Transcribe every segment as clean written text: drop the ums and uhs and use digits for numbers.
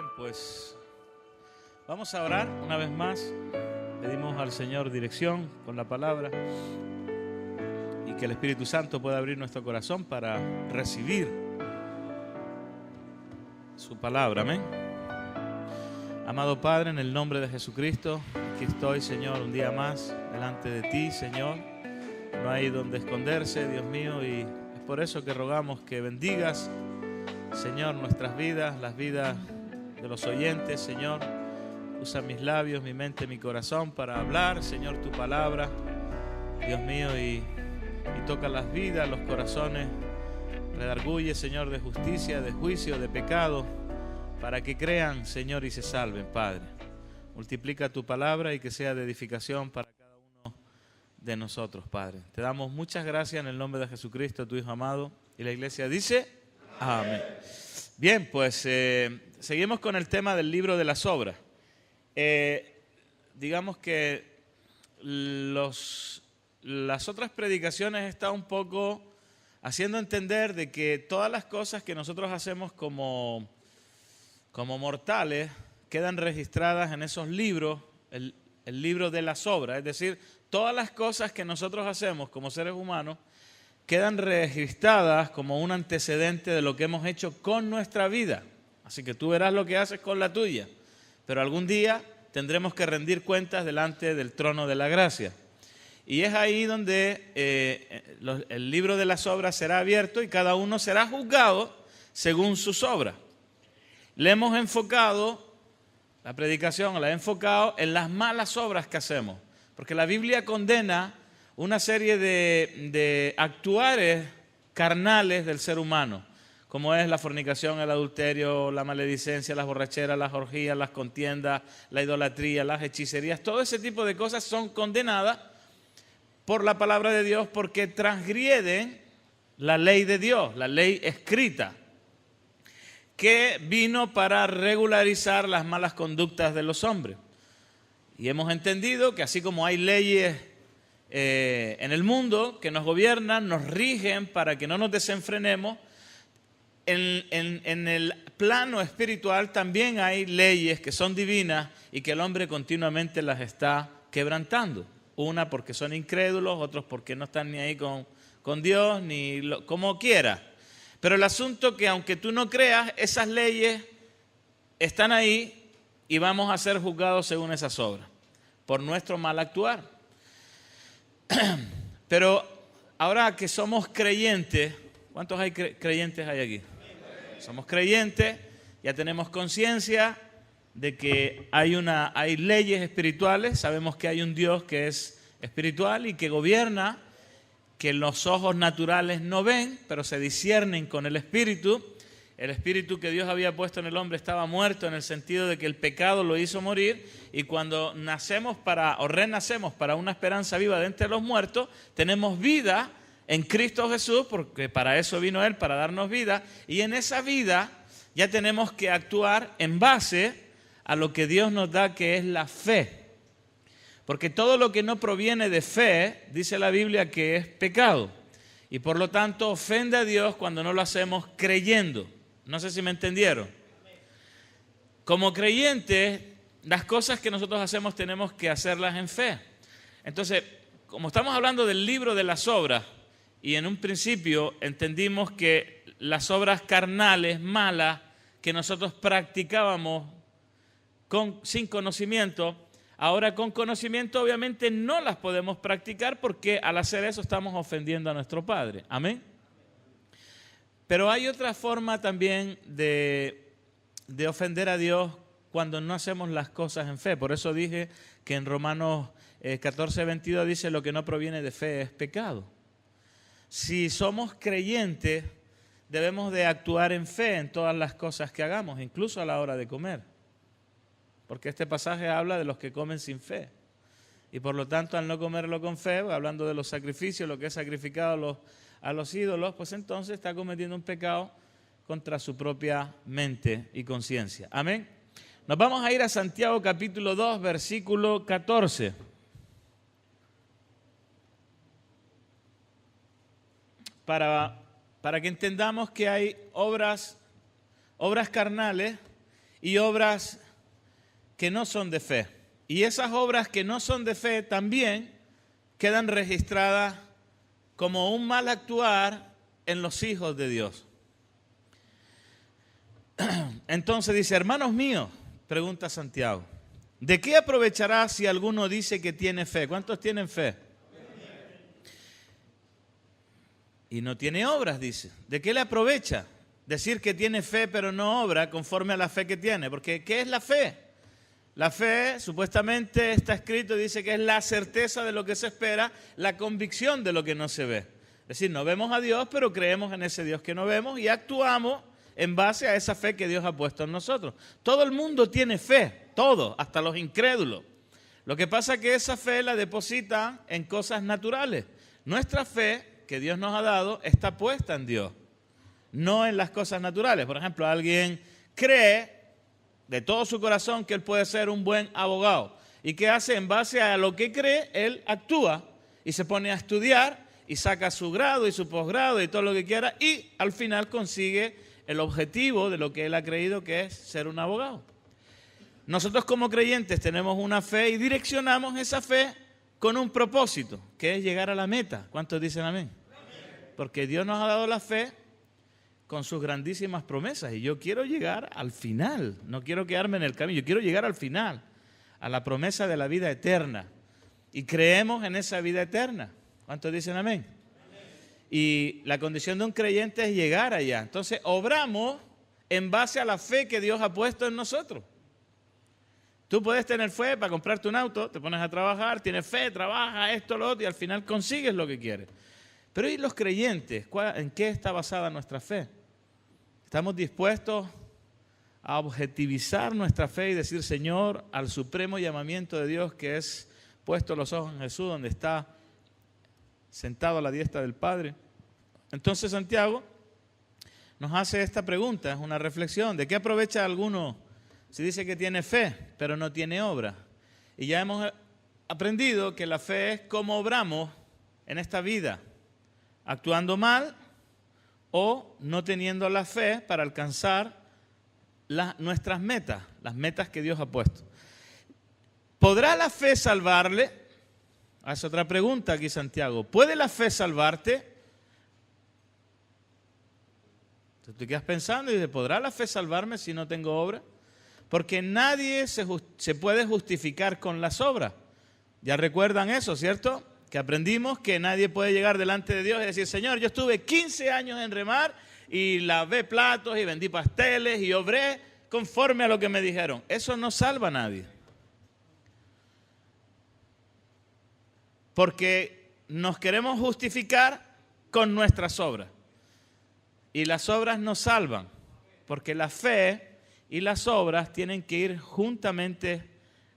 Bien, pues vamos a orar una vez más. Pedimos al Señor dirección con la palabra y que el Espíritu Santo pueda abrir nuestro corazón para recibir su palabra. Amén. Amado Padre, en el nombre de Jesucristo, aquí estoy, Señor, un día más delante de ti, Señor. No hay donde esconderse, Dios mío, y es por eso que rogamos que bendigas, Señor, nuestras vidas, las vidas de los oyentes, Señor. Usa mis labios, mi mente, mi corazón para hablar, Señor, tu palabra, Dios mío, y toca las vidas, los corazones. Redarguye, Señor, de justicia, de juicio, de pecado, para que crean, Señor, y se salven, Padre. Multiplica tu palabra y que sea de edificación para cada uno de nosotros, Padre. Te damos muchas gracias en el nombre de Jesucristo, tu Hijo amado. Y la iglesia dice, amén. Bien, pues seguimos con el tema del libro de las obras. Digamos que las otras predicaciones están un poco haciendo entender de que todas las cosas que nosotros hacemos como mortales quedan registradas en esos libros, el libro de las obras. Es decir, todas las cosas que nosotros hacemos como seres humanos quedan registradas como un antecedente de lo que hemos hecho con nuestra vida. Así que tú verás lo que haces con la tuya. Pero algún día tendremos que rendir cuentas delante del trono de la gracia. Y es ahí donde el libro de las obras será abierto y cada uno será juzgado según sus obras. La predicación la he enfocado en las malas obras que hacemos. Porque la Biblia condena una serie de actuares carnales del ser humano, como es la fornicación, el adulterio, la maledicencia, las borracheras, las orgías, las contiendas, la idolatría, las hechicerías. Todo ese tipo de cosas son condenadas por la palabra de Dios porque transgreden la ley de Dios, la ley escrita, que vino para regularizar las malas conductas de los hombres. Y hemos entendido que así como hay leyes en el mundo que nos gobiernan, nos rigen para que no nos desenfrenemos, en el plano espiritual también hay leyes que son divinas y que el hombre continuamente las está quebrantando. Una porque son incrédulos, otros porque no están ni ahí con Dios, como quiera. Pero el asunto que aunque tú no creas, esas leyes están ahí y vamos a ser juzgados según esas obras, por nuestro mal actuar. Pero ahora que somos creyentes, ¿cuántos creyentes hay aquí? Somos creyentes, ya tenemos conciencia de que hay leyes espirituales, sabemos que hay un Dios que es espiritual y que gobierna, que los ojos naturales no ven, pero se disciernen con el Espíritu. El Espíritu que Dios había puesto en el hombre estaba muerto en el sentido de que el pecado lo hizo morir, y cuando renacemos para una esperanza viva de entre los muertos, tenemos vida en Cristo Jesús, porque para eso vino Él, para darnos vida, y en esa vida ya tenemos que actuar en base a lo que Dios nos da, que es la fe. Porque todo lo que no proviene de fe, dice la Biblia, que es pecado. Y por lo tanto ofende a Dios cuando no lo hacemos creyendo. No sé si me entendieron. Como creyentes, las cosas que nosotros hacemos tenemos que hacerlas en fe. Entonces, como estamos hablando del libro de las obras, y en un principio entendimos que las obras carnales, malas, que nosotros practicábamos sin conocimiento, ahora con conocimiento obviamente no las podemos practicar porque al hacer eso estamos ofendiendo a nuestro Padre. Amén. Pero hay otra forma también de ofender a Dios cuando no hacemos las cosas en fe. Por eso dije que en Romanos 14:22 dice: lo que no proviene de fe es pecado. Si somos creyentes, debemos de actuar en fe en todas las cosas que hagamos, incluso a la hora de comer. Porque este pasaje habla de los que comen sin fe. Y por lo tanto, al no comerlo con fe, hablando de los sacrificios, lo que es sacrificado a los ídolos, pues entonces está cometiendo un pecado contra su propia mente y conciencia. Amén. Nos vamos a ir a Santiago capítulo 2, versículo 14. Para que entendamos que hay obras carnales y obras que no son de fe. Y esas obras que no son de fe también quedan registradas como un mal actuar en los hijos de Dios. Entonces dice, hermanos míos, pregunta Santiago, ¿de qué aprovechará si alguno dice que tiene fe? ¿Cuántos tienen fe? Y no tiene obras, dice. ¿De qué le aprovecha? Decir que tiene fe pero no obra conforme a la fe que tiene. Porque ¿qué es la fe? La fe supuestamente está escrito y dice que es la certeza de lo que se espera, la convicción de lo que no se ve. Es decir, no vemos a Dios, pero creemos en ese Dios que no vemos y actuamos en base a esa fe que Dios ha puesto en nosotros. Todo el mundo tiene fe, todo, hasta los incrédulos. Lo que pasa es que esa fe la depositan en cosas naturales. Nuestra fe que Dios nos ha dado está puesta en Dios, no en las cosas naturales. Por ejemplo, alguien cree de todo su corazón que él puede ser un buen abogado. ¿Y qué hace? En base a lo que cree, él actúa y se pone a estudiar y saca su grado y su posgrado y todo lo que quiera y al final consigue el objetivo de lo que él ha creído que es ser un abogado. Nosotros como creyentes tenemos una fe y direccionamos esa fe con un propósito, que es llegar a la meta. ¿Cuántos dicen amén? Porque Dios nos ha dado la fe con sus grandísimas promesas y yo quiero llegar al final, no quiero quedarme en el camino, yo quiero llegar al final, a la promesa de la vida eterna y creemos en esa vida eterna. ¿Cuántos dicen amén? Y la condición de un creyente es llegar allá. Entonces obramos en base a la fe que Dios ha puesto en nosotros. Tú puedes tener fe para comprarte un auto, te pones a trabajar, tienes fe, trabajas esto, lo otro y al final consigues lo que quieres. Pero ¿y los creyentes? ¿En qué está basada nuestra fe? ¿Estamos dispuestos a objetivizar nuestra fe y decir, Señor, al supremo llamamiento de Dios que es puesto los ojos en Jesús, donde está sentado a la diestra del Padre? Entonces Santiago nos hace esta pregunta, es una reflexión. ¿De qué aprovecha alguno si dice que tiene fe, pero no tiene obra? Y ya hemos aprendido que la fe es cómo obramos en esta vida, actuando mal o no teniendo la fe para alcanzar nuestras metas, las metas que Dios ha puesto. ¿Podrá la fe salvarle? Hace otra pregunta aquí Santiago. ¿Puede la fe salvarte? Tú te quedas pensando y dices, ¿podrá la fe salvarme si no tengo obra? Porque nadie se puede justificar con las obras. Ya recuerdan eso, ¿cierto? Que aprendimos que nadie puede llegar delante de Dios y decir, Señor, yo estuve 15 años en remar y lavé platos y vendí pasteles y obré conforme a lo que me dijeron. Eso no salva a nadie. Porque nos queremos justificar con nuestras obras. Y las obras nos salvan. Porque la fe y las obras tienen que ir juntamente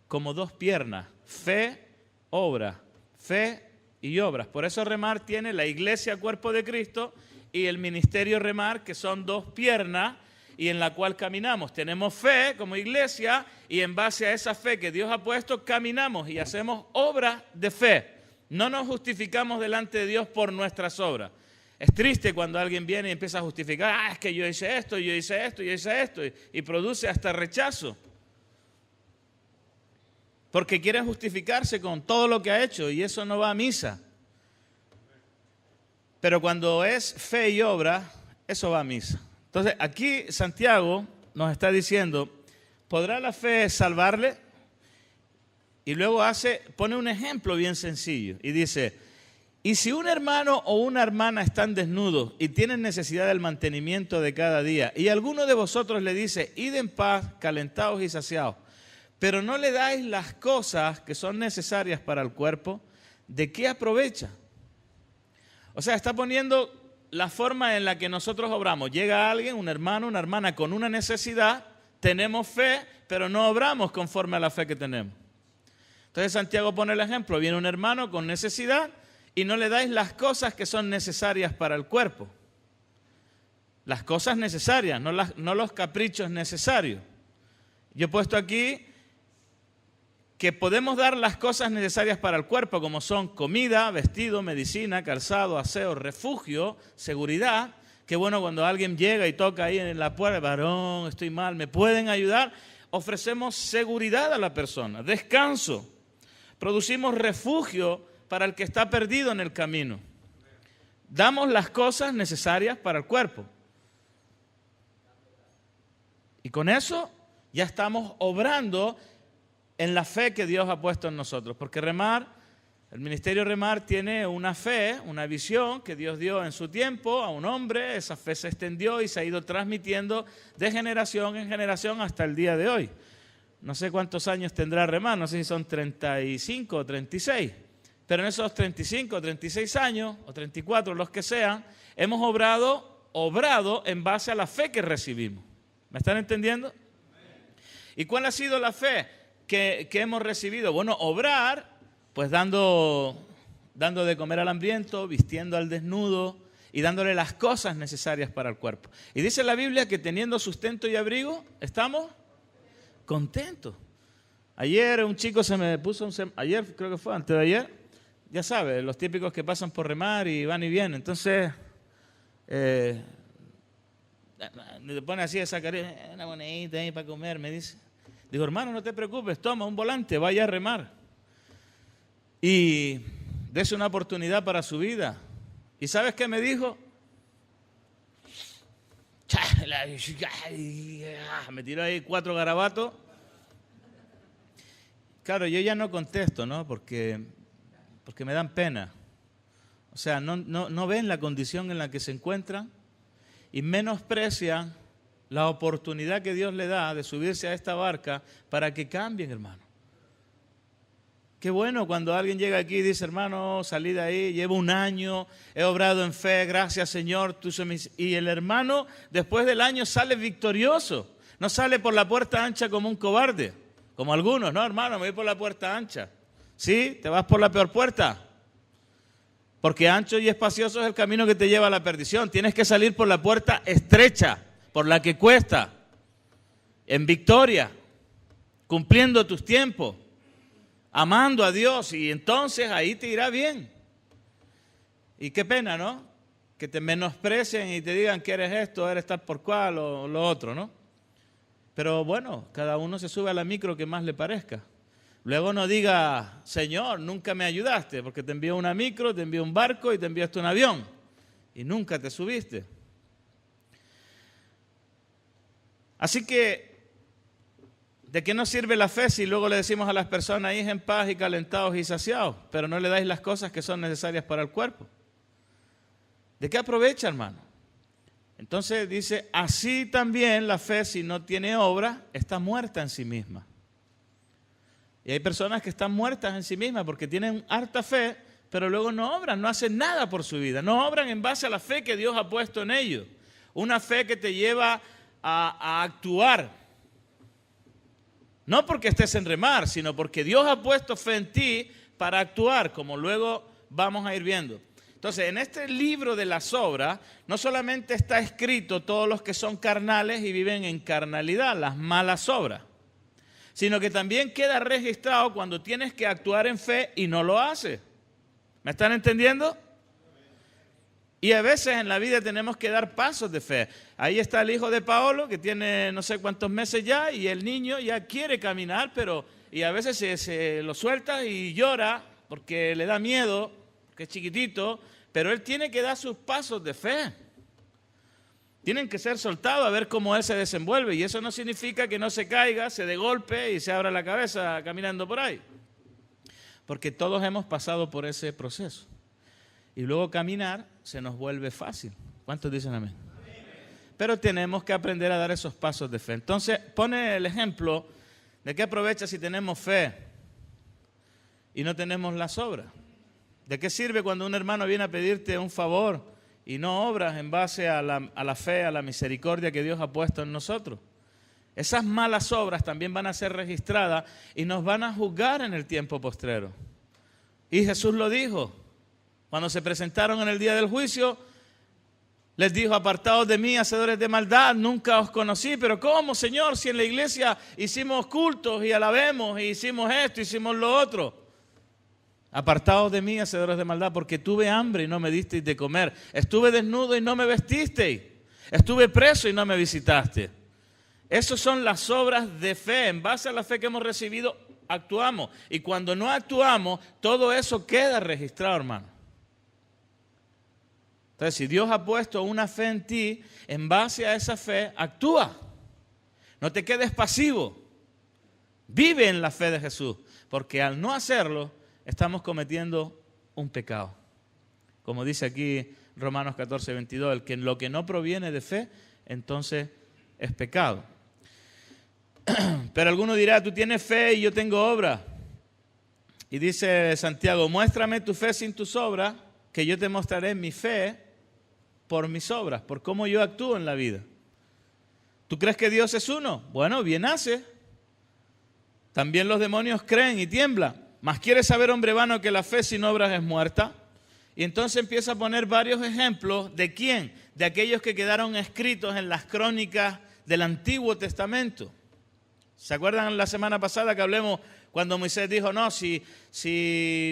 como dos piernas. Fe, obra. Fe y obras. Por eso Remar tiene la iglesia, cuerpo de Cristo, y el ministerio Remar, que son dos piernas y en la cual caminamos. Tenemos fe como iglesia y en base a esa fe que Dios ha puesto, caminamos y hacemos obras de fe. No nos justificamos delante de Dios por nuestras obras. Es triste cuando alguien viene y empieza a justificar, es que yo hice esto, yo hice esto, yo hice esto, y produce hasta rechazo. Porque quiere justificarse con todo lo que ha hecho y eso no va a misa. Pero cuando es fe y obra, eso va a misa. Entonces aquí Santiago nos está diciendo, ¿podrá la fe salvarle? Y luego pone un ejemplo bien sencillo y dice, y si un hermano o una hermana están desnudos y tienen necesidad del mantenimiento de cada día, y alguno de vosotros le dice, id en paz, calentados y saciados, pero no le dais las cosas que son necesarias para el cuerpo, ¿de qué aprovecha? O sea, está poniendo la forma en la que nosotros obramos. Llega alguien, un hermano, una hermana con una necesidad, tenemos fe, pero no obramos conforme a la fe que tenemos. Entonces Santiago pone el ejemplo, viene un hermano con necesidad y no le dais las cosas que son necesarias para el cuerpo. Las cosas necesarias, no los caprichos necesarios. Yo he puesto aquí que podemos dar las cosas necesarias para el cuerpo, como son comida, vestido, medicina, calzado, aseo, refugio, seguridad, Qué bueno cuando alguien llega y toca ahí en la puerta, varón, estoy mal, ¿me pueden ayudar? Ofrecemos seguridad a la persona, descanso. Producimos refugio para el que está perdido en el camino. Damos las cosas necesarias para el cuerpo. Y con eso ya estamos obrando en la fe que Dios ha puesto en nosotros. Porque Remar, el ministerio Remar tiene una fe, una visión que Dios dio en su tiempo a un hombre. Esa fe se extendió y se ha ido transmitiendo de generación en generación hasta el día de hoy. No sé cuántos años tendrá Remar, no sé si son 35 o 36. Pero en esos 35 o 36 años, o 34, los que sean, hemos obrado en base a la fe que recibimos. ¿Me están entendiendo? ¿Y cuál ha sido la fe que hemos recibido? Bueno, obrar, pues dando de comer al hambriento, vistiendo al desnudo y dándole las cosas necesarias para el cuerpo. Y dice la Biblia que teniendo sustento y abrigo, estamos contentos. Ayer un chico se me puso, ayer creo que fue, antes de ayer, ya sabes, los típicos que pasan por Remar y van y vienen. Entonces, me pone así esa carita, una monedita ahí para comer, me dice. Digo, hermano, no te preocupes, toma un volante, vaya a remar. Y dése una oportunidad para su vida. ¿Y sabes qué me dijo? Me tiró ahí 4 garabatos. Claro, yo ya no contesto, ¿no? Porque me dan pena. O sea, no ven la condición en la que se encuentran y menosprecian la oportunidad que Dios le da de subirse a esta barca para que cambien, hermano. Qué bueno cuando alguien llega aquí y dice, hermano, salí de ahí, llevo un año, he obrado en fe, gracias Señor. Y el hermano después del año sale victorioso. No sale por la puerta ancha como un cobarde, como algunos. No, hermano, me voy por la puerta ancha. ¿Sí? ¿Te vas por la peor puerta? Porque ancho y espacioso es el camino que te lleva a la perdición. Tienes que salir por la puerta estrecha, por la que cuesta, en victoria, cumpliendo tus tiempos, amando a Dios, y entonces ahí te irá bien. Y qué pena, ¿no? Que te menosprecien y te digan que eres esto, eres tal por cual o lo otro, ¿no? Pero bueno, cada uno se sube a la micro que más le parezca. Luego no diga, Señor, nunca me ayudaste, porque te envió una micro, te envió un barco y te enviaste un avión. Y nunca te subiste. Así que, ¿de qué nos sirve la fe si luego le decimos a las personas, id en paz y calentados y saciados, pero no le dais las cosas que son necesarias para el cuerpo? ¿De qué aprovecha, hermano? Entonces dice, así también la fe, si no tiene obra, está muerta en sí misma. Y hay personas que están muertas en sí mismas porque tienen harta fe, pero luego no obran, no hacen nada por su vida. No obran en base a la fe que Dios ha puesto en ellos. Una fe que te lleva a actuar. No porque estés en remar, sino porque Dios ha puesto fe en ti para actuar, como luego vamos a ir viendo. Entonces, en este libro de las obras, no solamente está escrito todos los que son carnales y viven en carnalidad, las malas obras, sino que también queda registrado cuando tienes que actuar en fe y no lo haces. ¿Me están entendiendo? Y a veces en la vida tenemos que dar pasos de fe. Ahí está el hijo de Paolo, que tiene no sé cuántos meses ya, y el niño ya quiere caminar, y a veces se lo suelta y llora porque le da miedo, porque es chiquitito, pero él tiene que dar sus pasos de fe. Tienen que ser soltados a ver cómo él se desenvuelve. Y eso no significa que no se caiga, se dé golpe y se abra la cabeza caminando por ahí. Porque todos hemos pasado por ese proceso. Y luego caminar se nos vuelve fácil. ¿Cuántos dicen amén? Pero tenemos que aprender a dar esos pasos de fe. Entonces, pone el ejemplo de qué aprovecha si tenemos fe y no tenemos las obras. ¿De qué sirve cuando un hermano viene a pedirte un favor y no obras en base a la fe, a la misericordia que Dios ha puesto en nosotros? Esas malas obras también van a ser registradas y nos van a juzgar en el tiempo postrero. Y Jesús lo dijo. Cuando se presentaron en el día del juicio, les dijo, apartados de mí, hacedores de maldad, nunca os conocí. Pero ¿cómo, Señor, si en la iglesia hicimos cultos y alabemos, y hicimos esto, hicimos lo otro? Apartados de mí, hacedores de maldad, porque tuve hambre y no me disteis de comer. Estuve desnudo y no me vestisteis. Estuve preso y no me visitaste. Esas son las obras de fe. En base a la fe que hemos recibido, actuamos. Y cuando no actuamos, todo eso queda registrado, hermano. Entonces, si Dios ha puesto una fe en ti, en base a esa fe, actúa. No te quedes pasivo. Vive en la fe de Jesús. Porque al no hacerlo, estamos cometiendo un pecado. Como dice aquí Romanos 14:22, el que lo que no proviene de fe, entonces es pecado. Pero alguno dirá, tú tienes fe y yo tengo obra. Y dice Santiago, muéstrame tu fe sin tus obras, que yo te mostraré mi fe por mis obras, por cómo yo actúo en la vida. ¿Tú crees que Dios es uno? Bueno, bien hace. También los demonios creen y tiemblan. Mas ¿quieres saber, hombre vano, que la fe sin obras es muerta? Y entonces empieza a poner varios ejemplos. ¿De quién? De aquellos que quedaron escritos en las crónicas del Antiguo Testamento. ¿Se acuerdan la semana pasada que hablemos cuando Moisés dijo, no, si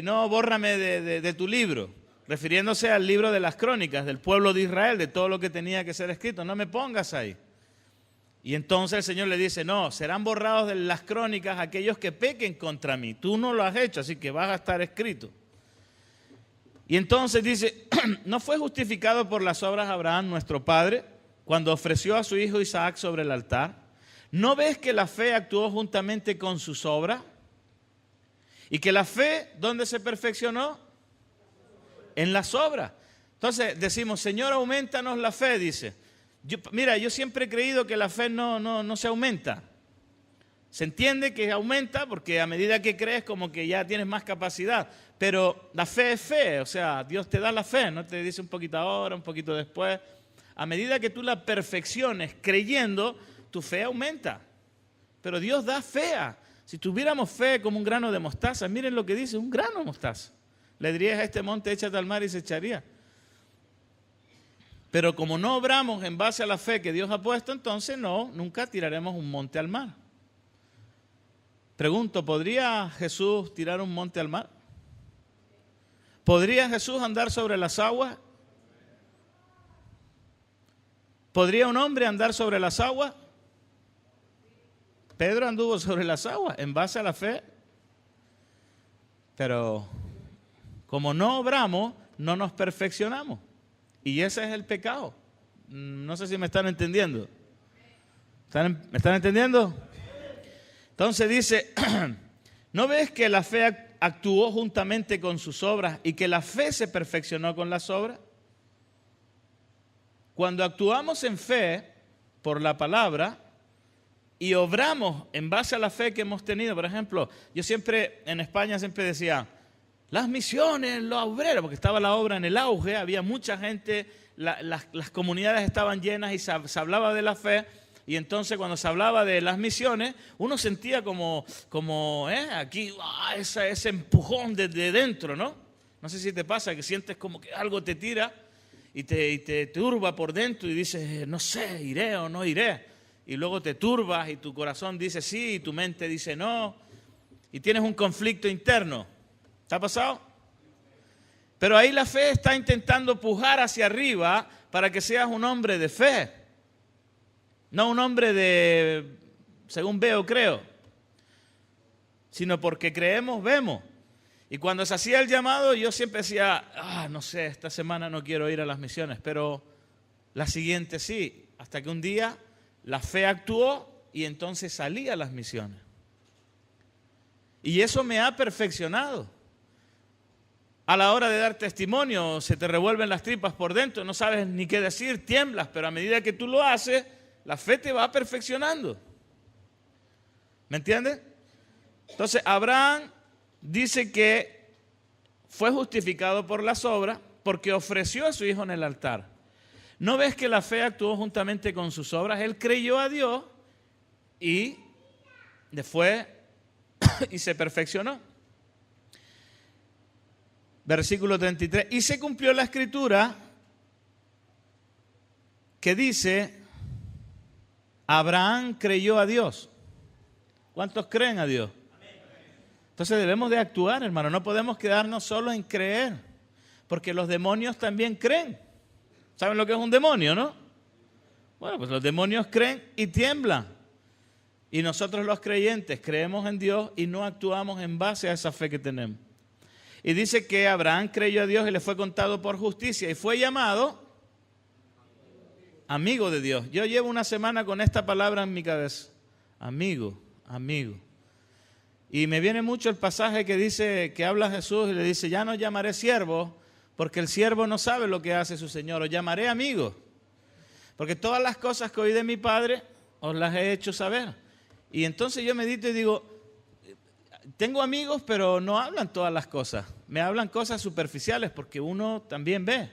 no, bórrame de tu libro? Refiriéndose al libro de las crónicas del pueblo de Israel, de todo lo que tenía que ser escrito. No me pongas ahí. Y entonces el Señor le dice, no, serán borrados de las crónicas aquellos que pequen contra mí. Tú no lo has hecho, así que vas a estar escrito. Y entonces dice, ¿no fue justificado por las obras Abraham, nuestro padre, cuando ofreció a su hijo Isaac sobre el altar? ¿No ves que la fe actuó juntamente con sus obras? Y que la fe, ¿dónde se perfeccionó? En las obras. Entonces decimos, Señor, aumentanos la fe, dice. Mira, yo siempre he creído que la fe no se aumenta. Se entiende que aumenta porque a medida que crees como que ya tienes más capacidad. Pero la fe es fe, o sea, Dios te da la fe, no te dice un poquito ahora, un poquito después. A medida que tú la perfecciones creyendo, tu fe aumenta. Pero Dios da fe. Si tuviéramos fe como un grano de mostaza, miren lo que dice, un grano de mostaza. Le dirías a este monte, échate al mar y se echaría. Pero como no obramos en base a la fe que Dios ha puesto, entonces nunca tiraremos un monte al mar. Pregunto, ¿podría Jesús tirar un monte al mar? ¿Podría Jesús andar sobre las aguas? ¿Podría un hombre andar sobre las aguas? Pedro anduvo sobre las aguas en base a la fe. Pero como no obramos, no nos perfeccionamos. Y ese es el pecado. No sé si me están entendiendo. ¿Me están entendiendo? Entonces dice, ¿no ves que la fe actuó juntamente con sus obras y que la fe se perfeccionó con las obras? Cuando actuamos en fe por la palabra y obramos en base a la fe que hemos tenido, por ejemplo, yo siempre en España siempre decía, las misiones, los obreros, porque estaba la obra en el auge, había mucha gente, las comunidades estaban llenas y se hablaba de la fe. Y entonces cuando se hablaba de las misiones, uno sentía como aquí ese empujón desde dentro, ¿no? No sé si te pasa que sientes como que algo te tira y te turba por dentro y dices, no sé, iré o no iré. Y luego te turbas y tu corazón dice sí y tu mente dice no. Y tienes un conflicto interno. ¿Te ha pasado? Pero ahí la fe está intentando pujar hacia arriba para que seas un hombre de fe. No un hombre de, según veo, creo. Sino porque creemos, vemos. Y cuando se hacía el llamado, yo siempre decía, no sé, esta semana no quiero ir a las misiones, pero la siguiente sí. Hasta que un día la fe actuó y entonces salí a las misiones. Y eso me ha perfeccionado. A la hora de dar testimonio, se te revuelven las tripas por dentro, no sabes ni qué decir, tiemblas, pero a medida que tú lo haces, la fe te va perfeccionando. ¿Me entiendes? Entonces, Abraham dice que fue justificado por las obras porque ofreció a su hijo en el altar. ¿No ves que la fe actuó juntamente con sus obras? Él creyó a Dios y fue y se perfeccionó. Versículo 33. Y se cumplió la escritura que dice, Abraham creyó a Dios. ¿Cuántos creen a Dios? Entonces debemos de actuar, hermano. No podemos quedarnos solo en creer, porque los demonios también creen. ¿Saben lo que es un demonio, no? Bueno, pues los demonios creen y tiemblan. Y nosotros los creyentes creemos en Dios y no actuamos en base a esa fe que tenemos. Y dice que Abraham creyó a Dios y le fue contado por justicia y fue llamado amigo de Dios. Yo llevo una semana con esta palabra en mi cabeza. Amigo, amigo. Y me viene mucho el pasaje que dice, que habla Jesús y le dice, ya no llamaré siervo, porque el siervo no sabe lo que hace su Señor, os llamaré amigo. Porque todas las cosas que oí de mi Padre, os las he hecho saber. Y entonces yo medito y digo, tengo amigos, pero no hablan todas las cosas. Me hablan cosas superficiales, porque uno también ve.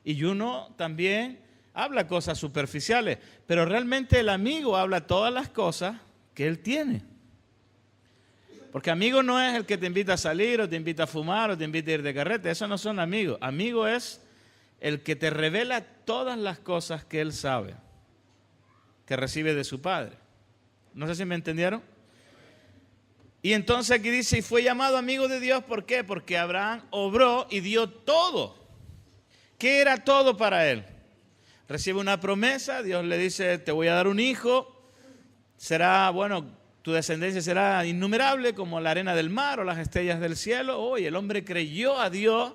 Y uno también habla cosas superficiales. Pero realmente el amigo habla todas las cosas que él tiene. Porque amigo no es el que te invita a salir, o te invita a fumar, o te invita a ir de carrete. Eso no son amigos. Amigo es el que te revela todas las cosas que él sabe, que recibe de su Padre. No sé si me entendieron. Y entonces aquí dice, y fue llamado amigo de Dios, ¿por qué? Porque Abraham obró y dio todo. ¿Qué era todo para él? Recibe una promesa, Dios le dice, te voy a dar un hijo, será, bueno, tu descendencia será innumerable como la arena del mar o las estrellas del cielo. Oye, el hombre creyó a Dios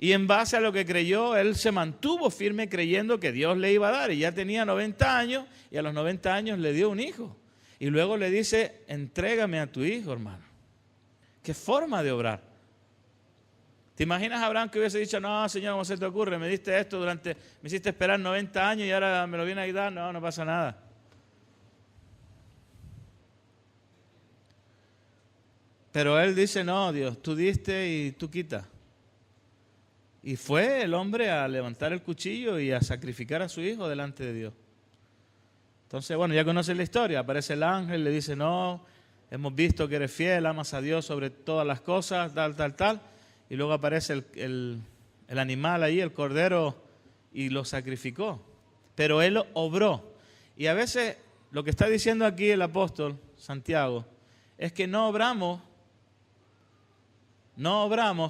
y en base a lo que creyó, él se mantuvo firme creyendo que Dios le iba a dar. Y ya tenía 90 años y a los 90 años le dio un hijo. Y luego le dice, entrégame a tu hijo, hermano. ¿Qué forma de obrar? ¿Te imaginas a Abraham que hubiese dicho, no, Señor, ¿cómo se te ocurre? Me diste esto me hiciste esperar 90 años y ahora me lo viene a dar? No, no pasa nada. Pero él dice, no, Dios, tú diste y tú quitas. Y fue el hombre a levantar el cuchillo y a sacrificar a su hijo delante de Dios. Entonces, bueno, ya conocen la historia. Aparece el ángel, le dice, no, hemos visto que eres fiel, amas a Dios sobre todas las cosas, tal. Y luego aparece el animal ahí, el cordero, y lo sacrificó. Pero él obró. Y a veces lo que está diciendo aquí el apóstol Santiago es que no obramos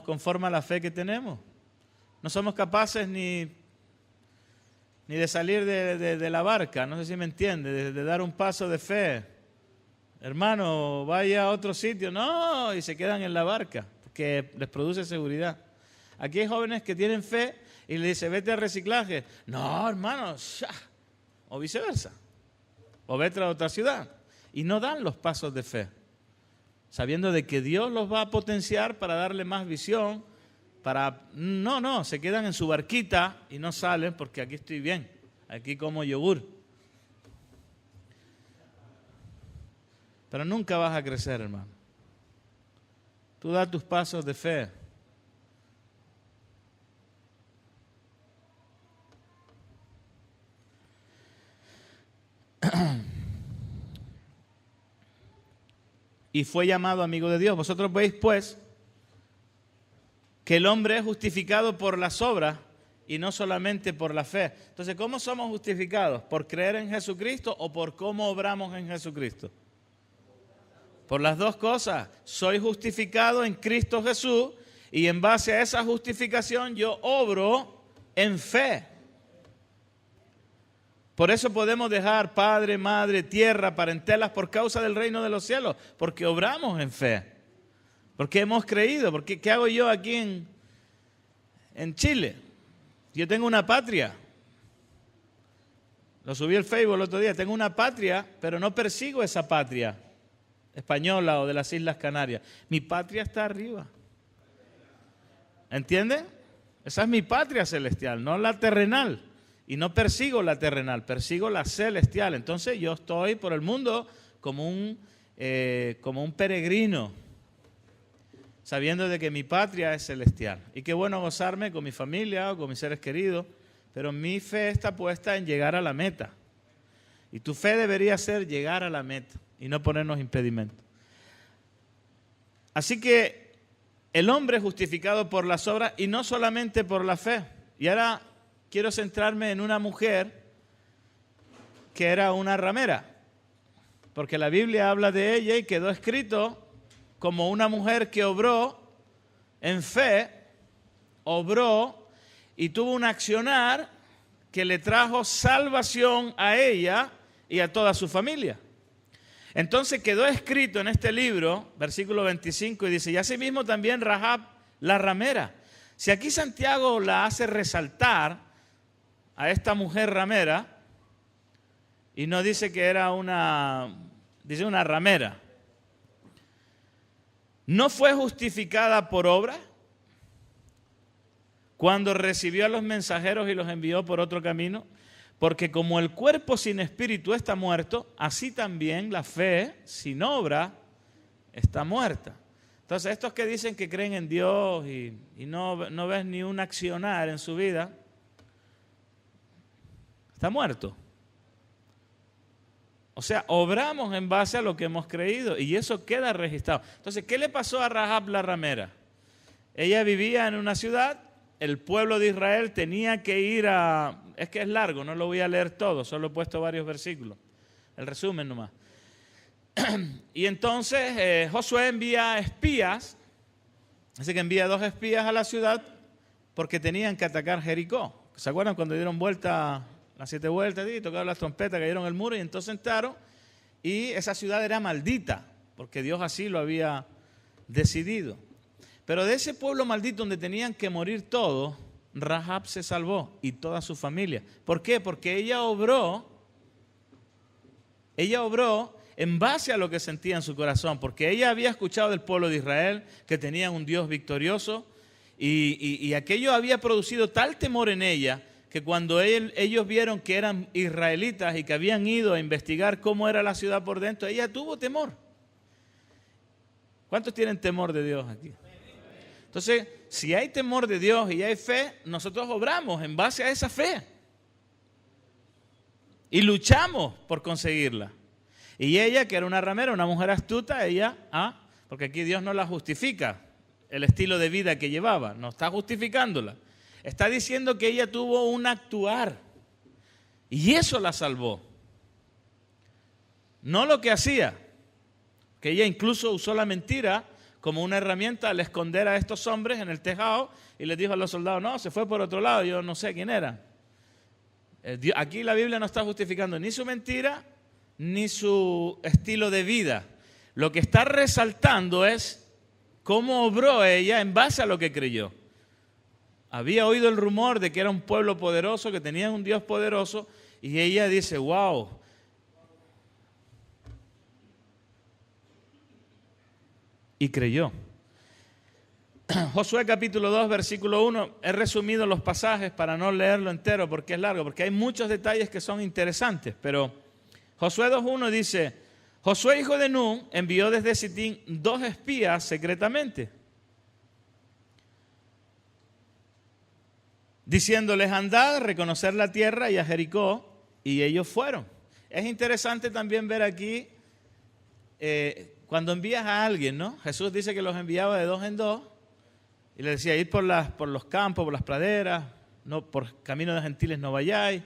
conforme a la fe que tenemos. No somos capaces ni de salir de la barca, no sé si me entiende, de dar un paso de fe. Hermano, vaya a otro sitio. No, y se quedan en la barca, porque les produce seguridad. Aquí hay jóvenes que tienen fe y le dice, vete al reciclaje. No, hermano, o viceversa. O vete a otra ciudad. Y no dan los pasos de fe, sabiendo de que Dios los va a potenciar para darle más visión. No, se quedan en su barquita y no salen porque aquí estoy bien, aquí como yogur. Pero nunca vas a crecer, hermano. Tú da tus pasos de fe. Y fue llamado amigo de Dios. Vosotros veis, pues, que el hombre es justificado por las obras y no solamente por la fe. Entonces, ¿cómo somos justificados? ¿Por creer en Jesucristo o por cómo obramos en Jesucristo? Por las dos cosas. Soy justificado en Cristo Jesús y en base a esa justificación yo obro en fe. Por eso podemos dejar padre, madre, tierra, parentelas por causa del reino de los cielos, porque obramos en fe. Porque hemos creído. Porque ¿qué hago yo aquí en Chile? Yo tengo una patria. Lo subí al Facebook el otro día. Tengo una patria, pero no persigo esa patria española o de las Islas Canarias. Mi patria está arriba. ¿Entienden? Esa es mi patria celestial, no la terrenal. Y no persigo la terrenal, persigo la celestial. Entonces yo estoy por el mundo como un peregrino, sabiendo de que mi patria es celestial. Y qué bueno gozarme con mi familia o con mis seres queridos, pero mi fe está puesta en llegar a la meta. Y tu fe debería ser llegar a la meta y no ponernos impedimentos. Así que el hombre es justificado por las obras y no solamente por la fe. Y ahora quiero centrarme en una mujer que era una ramera, porque la Biblia habla de ella y quedó escrito como una mujer que obró en fe, obró y tuvo un accionar que le trajo salvación a ella y a toda su familia. Entonces quedó escrito en este libro, versículo 25, y dice, y asimismo también Rahab la ramera. Si aquí Santiago la hace resaltar a esta mujer ramera, y no dice que era dice una ramera, ¿no fue justificada por obra cuando recibió a los mensajeros y los envió por otro camino? Porque como el cuerpo sin espíritu está muerto, así también la fe sin obra está muerta. Entonces, estos que dicen que creen en Dios y no ves ni un accionar en su vida, está muerto. O sea, obramos en base a lo que hemos creído y eso queda registrado. Entonces, ¿qué le pasó a Rahab la ramera? Ella vivía en una ciudad, el pueblo de Israel tenía que ir a... Es que es largo, no lo voy a leer todo, solo he puesto varios versículos. El resumen nomás. Y entonces Josué envía espías, así que envía 2 espías a la ciudad porque tenían que atacar Jericó. ¿Se acuerdan cuando dieron vuelta, las 7 vueltas, y tocaron las trompetas, cayeron el muro y entonces entraron? Y esa ciudad era maldita, porque Dios así lo había decidido. Pero de ese pueblo maldito donde tenían que morir todos, Rahab se salvó y toda su familia. ¿Por qué? Porque ella obró en base a lo que sentía en su corazón, porque ella había escuchado del pueblo de Israel que tenían un Dios victorioso y aquello había producido tal temor en ella que cuando ellos vieron que eran israelitas y que habían ido a investigar cómo era la ciudad por dentro, ella tuvo temor. ¿Cuántos tienen temor de Dios aquí? Entonces, si hay temor de Dios y hay fe, nosotros obramos en base a esa fe. Y luchamos por conseguirla. Y ella, que era una ramera, una mujer astuta, porque aquí Dios no la justifica, el estilo de vida que llevaba, no está justificándola. Está diciendo que ella tuvo un actuar. Y eso la salvó. No lo que hacía, que ella incluso usó la mentira como una herramienta al esconder a estos hombres en el tejado y les dijo a los soldados, no, se fue por otro lado, yo no sé quién era. Aquí la Biblia no está justificando ni su mentira ni su estilo de vida. Lo que está resaltando es cómo obró ella en base a lo que creyó. Había oído el rumor de que era un pueblo poderoso, que tenía un Dios poderoso, y ella dice, wow. Y creyó. Josué capítulo 2, versículo 1. He resumido los pasajes para no leerlo entero porque es largo, porque hay muchos detalles que son interesantes. Pero Josué 2.1 dice, Josué hijo de Nun envió desde Sitín 2 espías secretamente, diciéndoles, andad a reconocer la tierra y a Jericó, y ellos fueron. Es interesante también ver aquí... cuando envías a alguien, ¿no? Jesús dice que los enviaba de 2 en 2 y le decía, ir por los campos, por las praderas, no, por camino de gentiles no vayáis,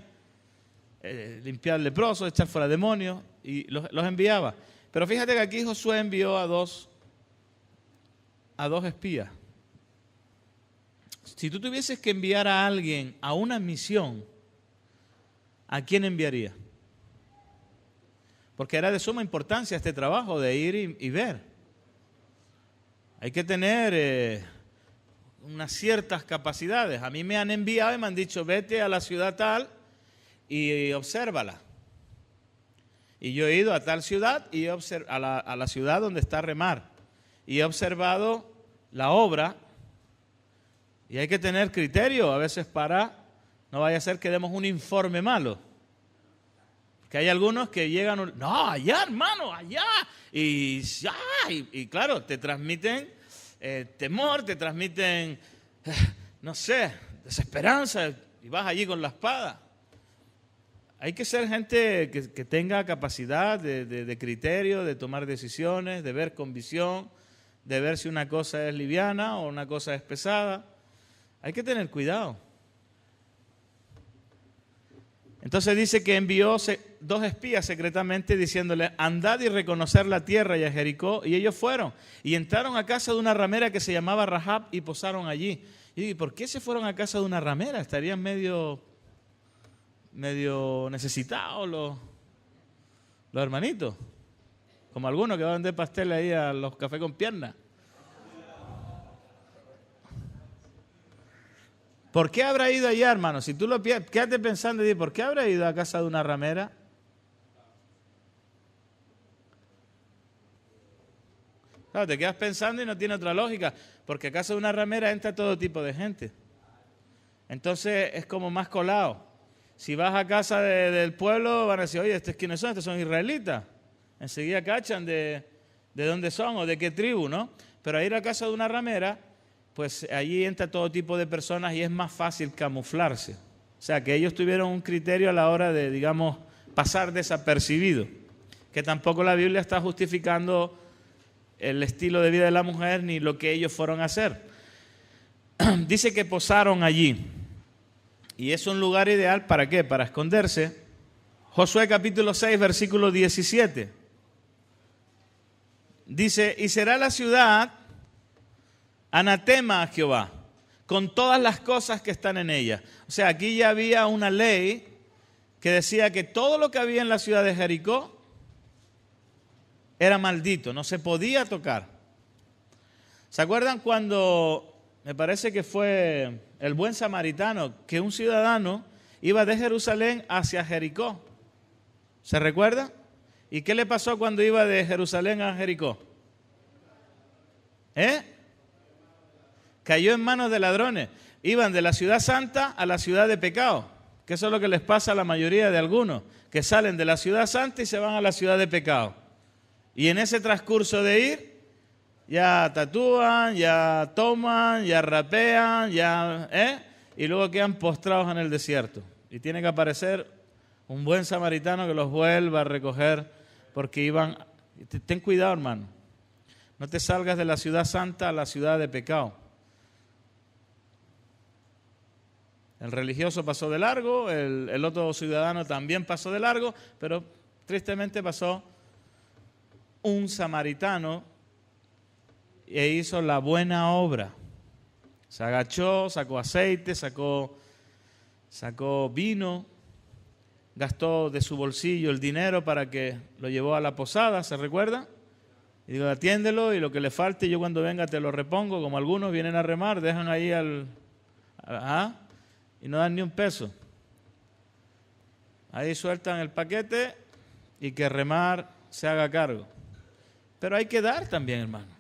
limpiar leprosos, echar fuera demonios, y los enviaba. Pero fíjate que aquí Josué envió a dos espías. Si tú tuvieses que enviar a alguien a una misión, ¿a quién enviaría? Porque era de suma importancia este trabajo de ir y ver. Hay que tener unas ciertas capacidades. A mí me han enviado y me han dicho, vete a la ciudad tal y obsérvala. Y yo he ido a tal ciudad y a la ciudad donde está Remar. Y he observado la obra. Y hay que tener criterio a veces no vaya a ser que demos un informe malo. Que hay algunos que llegan, no, allá hermano, allá. Y claro, te transmiten temor, te transmiten, no sé, desesperanza. Y vas allí con la espada. Hay que ser gente que tenga capacidad de criterio, de tomar decisiones, de ver con visión, de ver si una cosa es liviana o una cosa es pesada. Hay que tener cuidado. Entonces dice que envió 2 espías secretamente diciéndole, andad y reconocer la tierra y a Jericó. Y ellos fueron y entraron a casa de una ramera que se llamaba Rahab y posaron allí. Y dije, ¿por qué se fueron a casa de una ramera? Estarían medio necesitados los hermanitos. Como algunos que van a vender pasteles ahí a los cafés con piernas. ¿Por qué habrá ido allá, hermano? Si tú lo piensas, quédate pensando, ¿por qué habrá ido a casa de una ramera? Claro, te quedas pensando y no tiene otra lógica, porque a casa de una ramera entra todo tipo de gente. Entonces es como más colado. Si vas a casa del pueblo, van a decir, oye, ¿estos quiénes son? Estos son israelitas. Enseguida cachan de dónde son o de qué tribu, ¿no? Pero a ir a casa de una ramera, pues allí entra todo tipo de personas y es más fácil camuflarse. O sea, que ellos tuvieron un criterio a la hora de, digamos, pasar desapercibido. Que tampoco la Biblia está justificando el estilo de vida de la mujer ni lo que ellos fueron a hacer. Dice que posaron allí. Y es un lugar ideal, ¿para qué? Para esconderse. Josué capítulo 6, versículo 17. Dice, y será la ciudad anatema a Jehová, con todas las cosas que están en ella. O sea, aquí ya había una ley que decía que todo lo que había en la ciudad de Jericó era maldito, no se podía tocar. ¿Se acuerdan cuando, me parece que fue el buen samaritano, que un ciudadano iba de Jerusalén hacia Jericó? ¿Se recuerda? ¿Y qué le pasó cuando iba de Jerusalén a Jericó? Cayó en manos de ladrones. Iban de la ciudad santa a la ciudad de pecado, que eso es lo que les pasa a la mayoría de algunos, que salen de la ciudad santa y se van a la ciudad de pecado. Y en ese transcurso de ir, ya tatúan, ya toman, ya rapean, y luego quedan postrados en el desierto. Y tiene que aparecer un buen samaritano que los vuelva a recoger, porque iban... Ten cuidado, hermano. No te salgas de la ciudad santa a la ciudad de pecado. El religioso pasó de largo, el otro ciudadano también pasó de largo, pero tristemente pasó un samaritano e hizo la buena obra. Se agachó, sacó aceite, sacó vino, gastó de su bolsillo el dinero para que lo llevó a la posada, ¿se recuerda? Y digo, atiéndelo y lo que le falte yo cuando venga te lo repongo, como algunos vienen a remar, dejan ahí y no dan ni un peso. Ahí sueltan el paquete y que remar se haga cargo. Pero hay que dar también, hermano.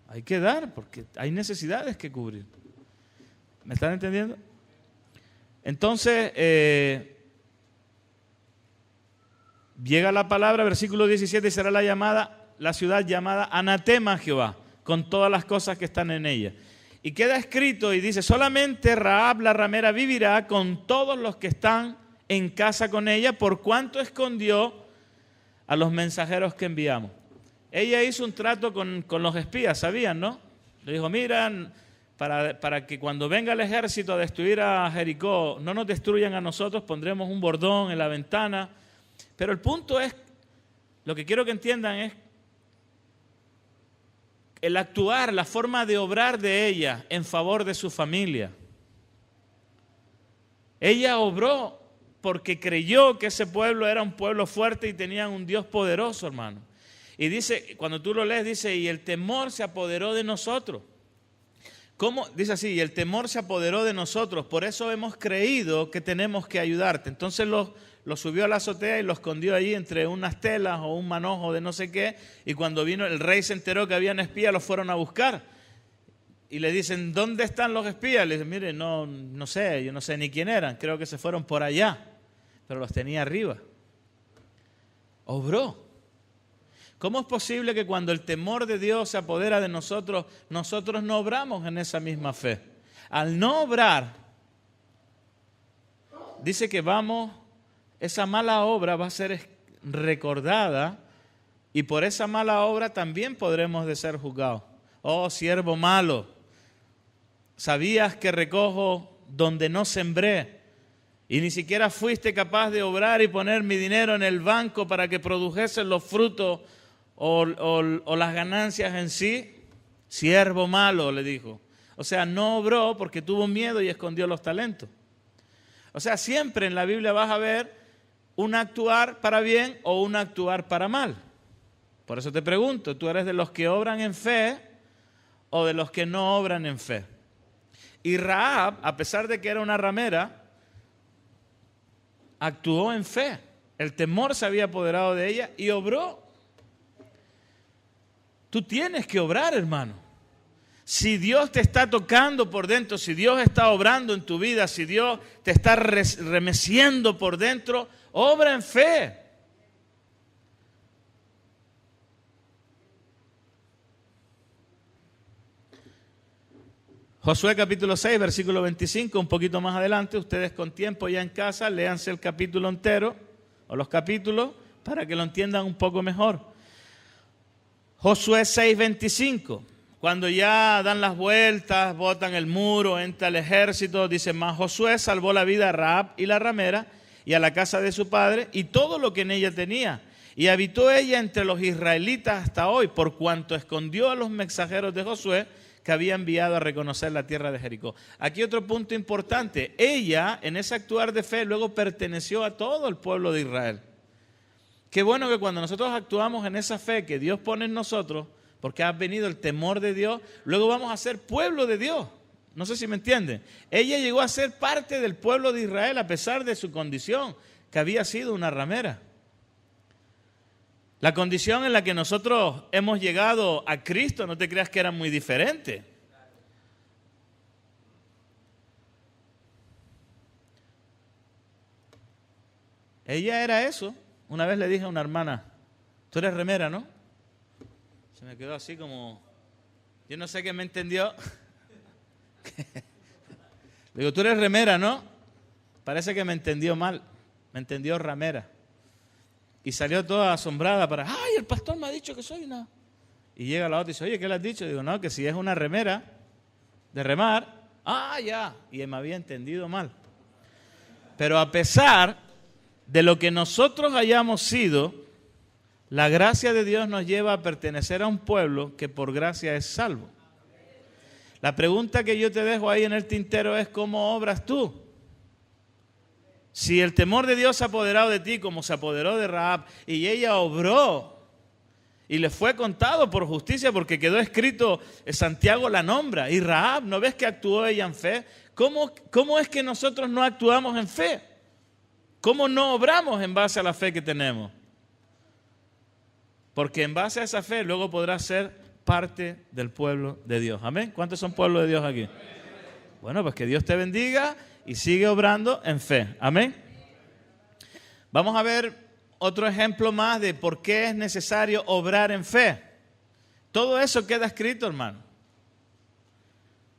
Hay que dar porque hay necesidades que cubrir. ¿Me están entendiendo? Entonces, llega la palabra, versículo 17, y será la ciudad llamada anatema a Jehová, con todas las cosas que están en ella. Y queda escrito y dice, solamente Rahab la ramera vivirá con todos los que están en casa con ella, por cuanto escondió a los mensajeros que enviamos. Ella hizo un trato con los espías, ¿sabían, no? Le dijo, mira, para que cuando venga el ejército a destruir a Jericó, no nos destruyan a nosotros, pondremos un bordón en la ventana. Pero el punto es, lo que quiero que entiendan es el actuar, la forma de obrar de ella en favor de su familia. Ella obró porque creyó que ese pueblo era un pueblo fuerte y tenían un Dios poderoso, hermano. Y dice, cuando tú lo lees, dice, y el temor se apoderó de nosotros. ¿Cómo? Dice así, y el temor se apoderó de nosotros, por eso hemos creído que tenemos que ayudarte. Entonces lo subió a la azotea y lo escondió allí entre unas telas o un manojo de no sé qué, y cuando vino el rey se enteró que habían espías, los fueron a buscar. Y le dicen, ¿dónde están los espías? Le dicen, mire, no sé, yo no sé ni quién eran, creo que se fueron por allá, pero los tenía arriba. Obró. ¿Cómo es posible que cuando el temor de Dios se apodera de nosotros, nosotros no obramos en esa misma fe? Al no obrar, dice que esa mala obra va a ser recordada y por esa mala obra también podremos de ser juzgados. Oh, siervo malo, ¿sabías que recojo donde no sembré y ni siquiera fuiste capaz de obrar y poner mi dinero en el banco para que produjesen los frutos o las ganancias en sí, siervo malo, le dijo. O sea, no obró porque tuvo miedo y escondió los talentos. O sea, siempre en la Biblia vas a ver un actuar para bien o un actuar para mal. Por eso te pregunto, ¿tú eres de los que obran en fe o de los que no obran en fe? Y Rahab, a pesar de que era una ramera, actuó en fe. El temor se había apoderado de ella y obró. Tú tienes que obrar, hermano. Si Dios te está tocando por dentro, si Dios está obrando en tu vida, si Dios te está remeciendo por dentro, obra en fe. Josué capítulo 6, versículo 25, un poquito más adelante, ustedes con tiempo ya en casa, léanse el capítulo entero, o los capítulos, para que lo entiendan un poco mejor. Josué 6, 25, cuando ya dan las vueltas, botan el muro, entra el ejército, dice, mas Josué salvó la vida a Rahab y la ramera, y a la casa de su padre, y todo lo que en ella tenía. Y habitó ella entre los israelitas hasta hoy, por cuanto escondió a los mensajeros de Josué, que había enviado a reconocer la tierra de Jericó. Aquí otro punto importante. Ella, en ese actuar de fe, luego perteneció a todo el pueblo de Israel. Qué bueno que cuando nosotros actuamos en esa fe que Dios pone en nosotros, porque ha venido el temor de Dios, luego vamos a ser pueblo de Dios. No sé si me entienden. Ella llegó a ser parte del pueblo de Israel a pesar de su condición, que había sido una ramera. La condición en la que nosotros hemos llegado a Cristo, no te creas que era muy diferente. Ella era eso. Una vez le dije a una hermana, tú eres remera, ¿no? Se me quedó así como, yo no sé qué me entendió. Le digo, tú eres remera, ¿no? Parece que me entendió mal, me entendió ramera. Y salió toda asombrada para, ay, el pastor me ha dicho que soy una. Y llega la otra y dice, oye, ¿qué le has dicho? Digo, no, que si es una remera de remar, ya. Y me había entendido mal. Pero a pesar de lo que nosotros hayamos sido, la gracia de Dios nos lleva a pertenecer a un pueblo que por gracia es salvo. La pregunta que yo te dejo ahí en el tintero es, ¿cómo obras tú? Si el temor de Dios se ha apoderado de ti como se apoderó de Rahab y ella obró y le fue contado por justicia porque quedó escrito, Santiago la nombra, y Rahab, ¿no ves que actuó ella en fe? ¿Cómo es que nosotros no actuamos en fe? ¿Cómo no obramos en base a la fe que tenemos? Porque en base a esa fe luego podrás ser parte del pueblo de Dios. ¿Amén? ¿Cuántos son pueblo de Dios aquí? Bueno, pues que Dios te bendiga y sigue obrando en fe. Amén. Vamos a ver otro ejemplo más de por qué es necesario obrar en fe. Todo eso queda escrito, hermano.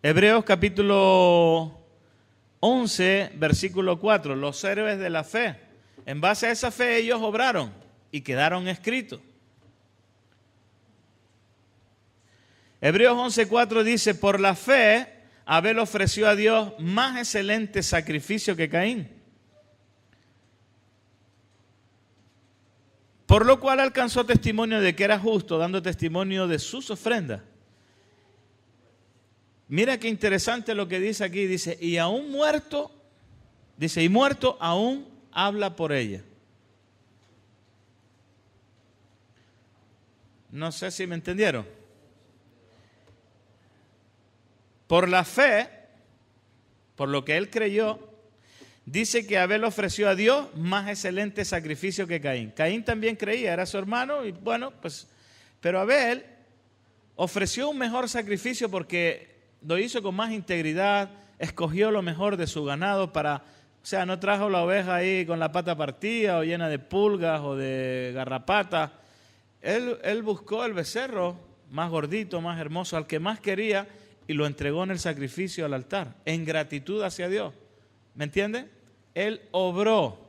Hebreos capítulo 11, versículo 4. Los héroes de la fe. En base a esa fe ellos obraron y quedaron escritos. Hebreos 11:4 dice, por la fe Abel ofreció a Dios más excelente sacrificio que Caín, por lo cual alcanzó testimonio de que era justo, dando testimonio de sus ofrendas. Mira qué interesante lo que dice aquí, dice, y aún muerto, dice, y muerto aún habla por ella. No sé si me entendieron. Por la fe, por lo que él creyó, dice que Abel ofreció a Dios más excelente sacrificio que Caín. Caín también creía, era su hermano, y bueno, pues, pero Abel ofreció un mejor sacrificio porque lo hizo con más integridad, escogió lo mejor de su ganado para, o sea, no trajo la oveja ahí con la pata partida o llena de pulgas o de garrapatas. Él buscó el becerro más gordito, más hermoso, al que más quería, y lo entregó en el sacrificio al altar, en gratitud hacia Dios. ¿Me entienden? Él obró.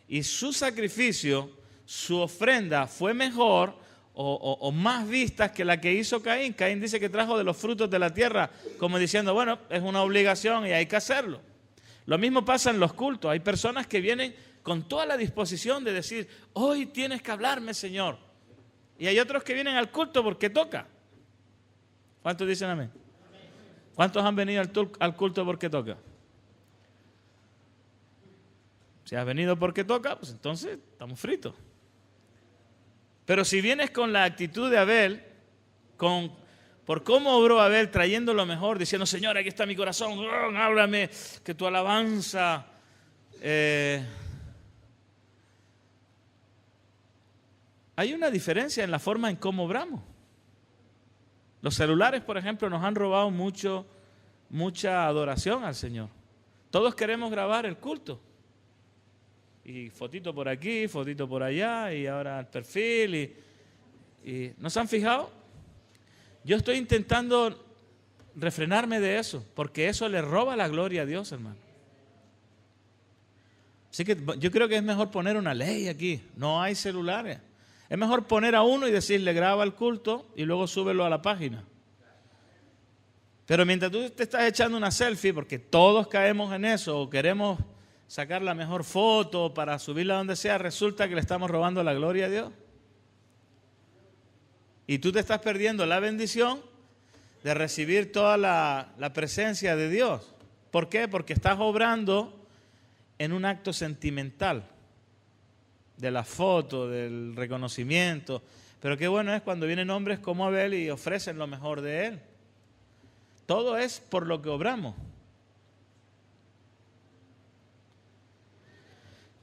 Y su sacrificio, su ofrenda fue mejor o más vistas que la que hizo Caín. Caín dice que trajo de los frutos de la tierra, como diciendo, bueno, es una obligación y hay que hacerlo. Lo mismo pasa en los cultos. Hay personas que vienen con toda la disposición de decir, hoy tienes que hablarme, Señor. Y hay otros que vienen al culto porque toca. ¿Cuántos dicen amén? ¿Cuántos han venido al culto porque toca? Si has venido porque toca, pues entonces estamos fritos. Pero si vienes con la actitud de Abel, por cómo obró Abel, trayendo lo mejor, diciendo, Señor, aquí está mi corazón, háblame, que tu alabanza... Hay una diferencia en la forma en cómo obramos. Los celulares, por ejemplo, nos han robado mucha adoración al Señor. Todos queremos grabar el culto. Y fotito por aquí, fotito por allá, y ahora el perfil. Y ¿no se han fijado? Yo estoy intentando refrenarme de eso, porque eso le roba la gloria a Dios, hermano. Así que yo creo que es mejor poner una ley aquí. No hay celulares. Es mejor poner a uno y decirle, graba el culto y luego súbelo a la página. Pero mientras tú te estás echando una selfie, porque todos caemos en eso, o queremos sacar la mejor foto para subirla donde sea, resulta que le estamos robando la gloria a Dios. Y tú te estás perdiendo la bendición de recibir toda la presencia de Dios. ¿Por qué? Porque estás obrando en un acto sentimental. De la foto, del reconocimiento. Pero qué bueno es cuando vienen hombres como Abel y ofrecen lo mejor de él. Todo es por lo que obramos.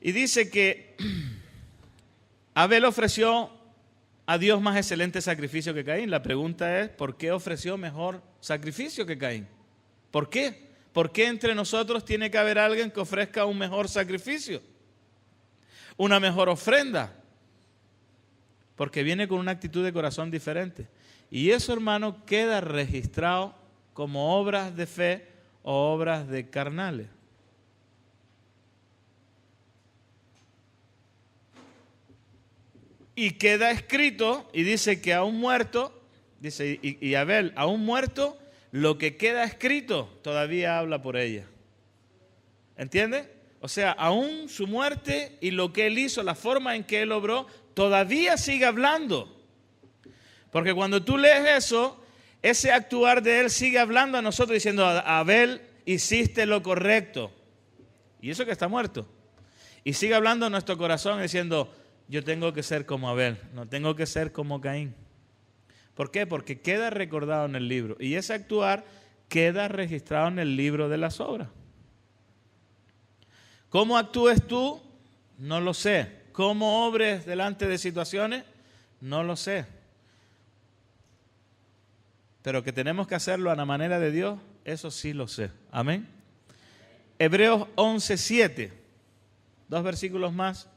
Y dice que Abel ofreció a Dios más excelente sacrificio que Caín. La pregunta es, ¿por qué ofreció mejor sacrificio que Caín? ¿Por qué? ¿Por qué entre nosotros tiene que haber alguien que ofrezca un mejor sacrificio? Una mejor ofrenda, porque viene con una actitud de corazón diferente. Y eso, hermano, queda registrado como obras de fe o obras de carnales. Y queda escrito, y dice que a un muerto, dice, y Abel, a un muerto, lo que queda escrito todavía habla por ella. ¿Entiende? O sea, aún su muerte y lo que él hizo, la forma en que él obró, todavía sigue hablando. Porque cuando tú lees eso, ese actuar de él sigue hablando a nosotros diciendo, Abel, hiciste lo correcto. Y eso que está muerto. Y sigue hablando a nuestro corazón diciendo, yo tengo que ser como Abel, no tengo que ser como Caín. ¿Por qué? Porque queda recordado en el libro. Y ese actuar queda registrado en el libro de las obras. ¿Cómo actúes tú? No lo sé. ¿Cómo obres delante de situaciones? No lo sé. Pero que tenemos que hacerlo a la manera de Dios, eso sí lo sé. Amén. Hebreos 11:7. 2 versículos más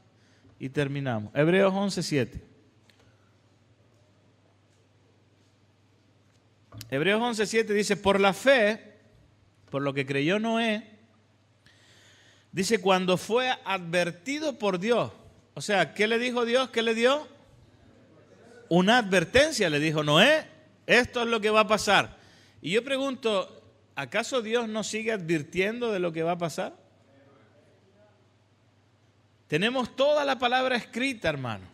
y terminamos. Hebreos 11:7. Hebreos 11:7 dice, por la fe, por lo que creyó Noé, dice, cuando fue advertido por Dios. O sea, ¿qué le dijo Dios? ¿Qué le dio? Una advertencia. Le dijo, Noé, esto es lo que va a pasar. Y yo pregunto, ¿acaso Dios no sigue advirtiendo de lo que va a pasar? Tenemos toda la palabra escrita, hermano,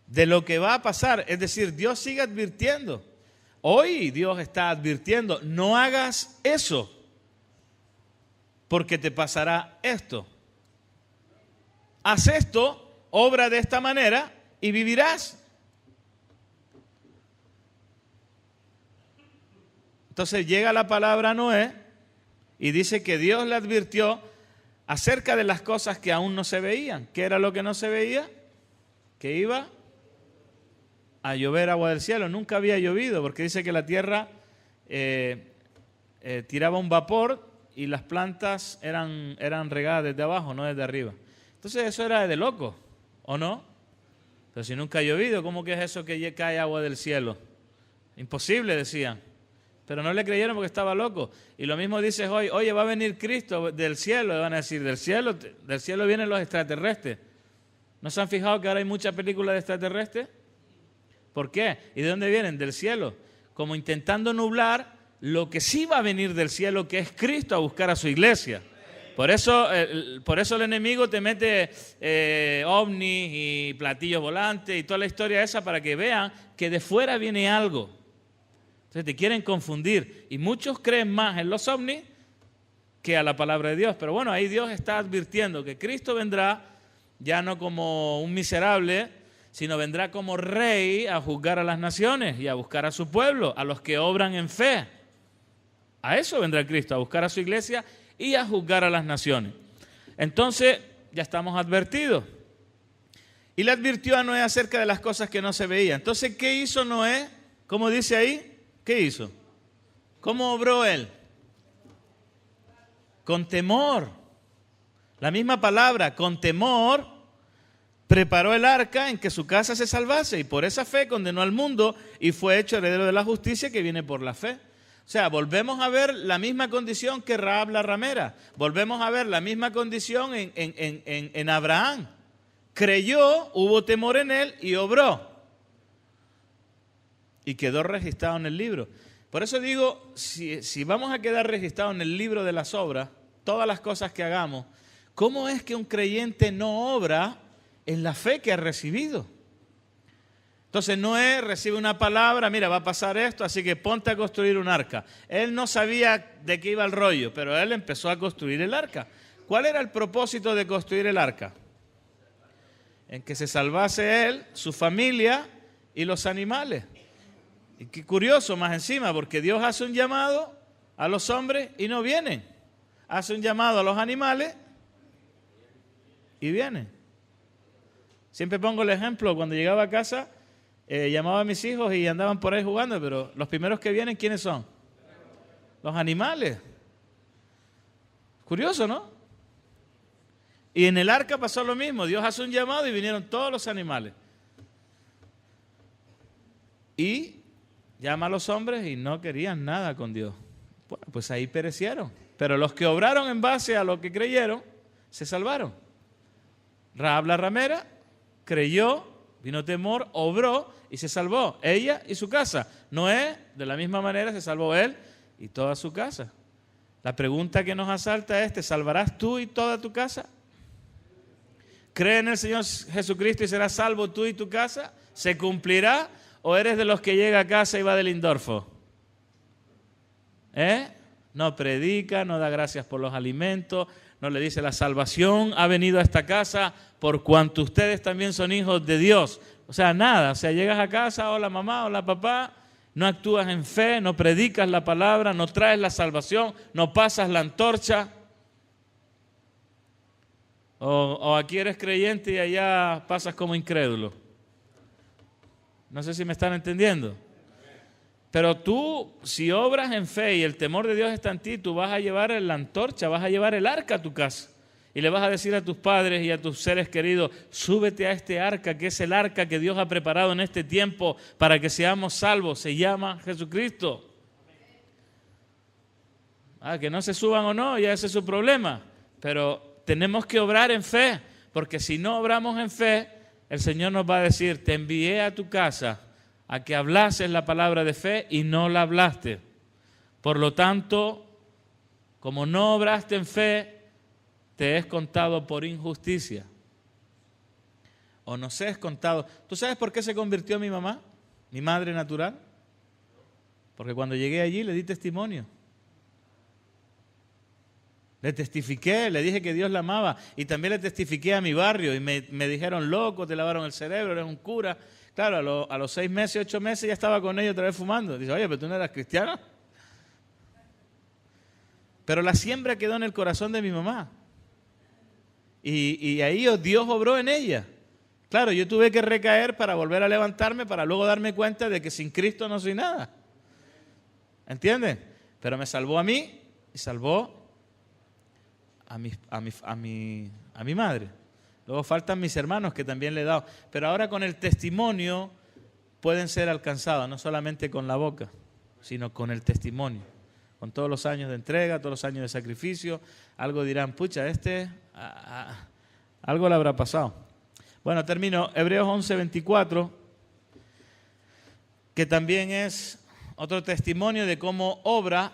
de lo que va a pasar. Es decir, Dios sigue advirtiendo. Hoy Dios está advirtiendo, no hagas eso, porque te pasará esto. Haz esto, obra de esta manera y vivirás. Entonces llega la palabra a Noé y dice que Dios le advirtió acerca de las cosas que aún no se veían. ¿Qué era lo que no se veía? Que iba a llover agua del cielo. Nunca había llovido porque dice que la tierra tiraba un vapor y las plantas eran regadas desde abajo, no desde arriba. Entonces eso era de loco, ¿o no? Pero si nunca ha llovido, ¿cómo que es eso que cae agua del cielo? Imposible, decían. Pero no le creyeron porque estaba loco. Y lo mismo dices hoy, oye, va a venir Cristo del cielo. Y van a decir, del cielo vienen los extraterrestres. ¿No se han fijado que ahora hay muchas películas de extraterrestres? ¿Por qué? ¿Y de dónde vienen? Del cielo. Como intentando nublar lo que sí va a venir del cielo, que es Cristo a buscar a su iglesia. Por eso el enemigo te mete ovnis y platillos volantes y toda la historia esa para que vean que de fuera viene algo. Entonces te quieren confundir. Y muchos creen más en los ovnis que a la palabra de Dios. Pero bueno, ahí Dios está advirtiendo que Cristo vendrá ya no como un miserable, sino vendrá como rey a juzgar a las naciones y a buscar a su pueblo, a los que obran en fe. A eso vendrá Cristo, a buscar a su iglesia y a juzgar a las naciones. Entonces, ya estamos advertidos. Y le advirtió a Noé acerca de las cosas que no se veían. Entonces, ¿qué hizo Noé? ¿Cómo dice ahí? ¿Qué hizo? ¿Cómo obró él? Con temor. La misma palabra, con temor, preparó el arca en que su casa se salvase. Y por esa fe condenó al mundo y fue hecho heredero de la justicia que viene por la fe. O sea, volvemos a ver la misma condición que Rahab la ramera. Volvemos a ver la misma condición en Abraham. Creyó, hubo temor en él y obró. Y quedó registrado en el libro. Por eso digo, si vamos a quedar registrados en el libro de las obras, todas las cosas que hagamos, ¿cómo es que un creyente no obra en la fe que ha recibido? Entonces Noé recibe una palabra, mira, va a pasar esto, así que ponte a construir un arca. Él no sabía de qué iba el rollo, pero él empezó a construir el arca. ¿Cuál era el propósito de construir el arca? En que se salvase él, su familia y los animales. Y qué curioso más encima, porque Dios hace un llamado a los hombres y no vienen. Hace un llamado a los animales y vienen. Siempre pongo el ejemplo, cuando llegaba a casa, llamaba a mis hijos y andaban por ahí jugando, pero los primeros que vienen, ¿quiénes son? Los animales. Curioso, ¿no? Y en el arca pasó lo mismo. Dios hace un llamado y vinieron todos los animales. Y llama a los hombres y no querían nada con Dios. Bueno, pues ahí perecieron. Pero los que obraron en base a lo que creyeron, se salvaron. Rahab la ramera creyó, vino temor, obró y se salvó, ella y su casa. Noé, de la misma manera, se salvó él y toda su casa. La pregunta que nos asalta es, ¿te salvarás tú y toda tu casa? ¿Cree en el Señor Jesucristo y serás salvo tú y tu casa? ¿Se cumplirá? ¿O eres de los que llega a casa y va de Lindorfo? No predica, no da gracias por los alimentos, no le dice la salvación ha venido a esta casa por cuanto ustedes también son hijos de Dios. O sea, nada, o sea, llegas a casa, hola mamá, hola papá, no actúas en fe, no predicas la palabra, no traes la salvación, no pasas la antorcha. O aquí eres creyente y allá pasas como incrédulo. No sé si me están entendiendo. Pero tú, si obras en fe y el temor de Dios está en ti, tú vas a llevar la antorcha, vas a llevar el arca a tu casa. Y le vas a decir a tus padres y a tus seres queridos, súbete a este arca, que es el arca que Dios ha preparado en este tiempo para que seamos salvos. Se llama Jesucristo. Que no se suban o no, ya ese es su problema. Pero tenemos que obrar en fe, porque si no obramos en fe, el Señor nos va a decir, te envié a tu casa a que hablases la palabra de fe y no la hablaste. Por lo tanto, como no obraste en fe, te es contado por injusticia. O nos es contado. ¿Tú sabes por qué se convirtió mi mamá? Mi madre natural. Porque cuando llegué allí le di testimonio. Le testifiqué, le dije que Dios la amaba. Y también le testifiqué a mi barrio. Y me dijeron, loco, te lavaron el cerebro, eres un cura. Claro, a los 6 meses, 8 meses ya estaba con ellos otra vez fumando. Dice, oye, pero tú no eras cristiano. Pero la siembra quedó en el corazón de mi mamá. Y ahí Dios obró en ella. Claro, yo tuve que recaer para volver a levantarme, para luego darme cuenta de que sin Cristo no soy nada. ¿Entiendes? Pero me salvó a mí y salvó a mi madre. Luego faltan mis hermanos que también le he dado. Pero ahora con el testimonio pueden ser alcanzados, no solamente con la boca, sino con el testimonio. Con todos los años de entrega, todos los años de sacrificio. Algo dirán, pucha, algo le habrá pasado. Bueno, termino. Hebreos 11:24, que también es otro testimonio de cómo obra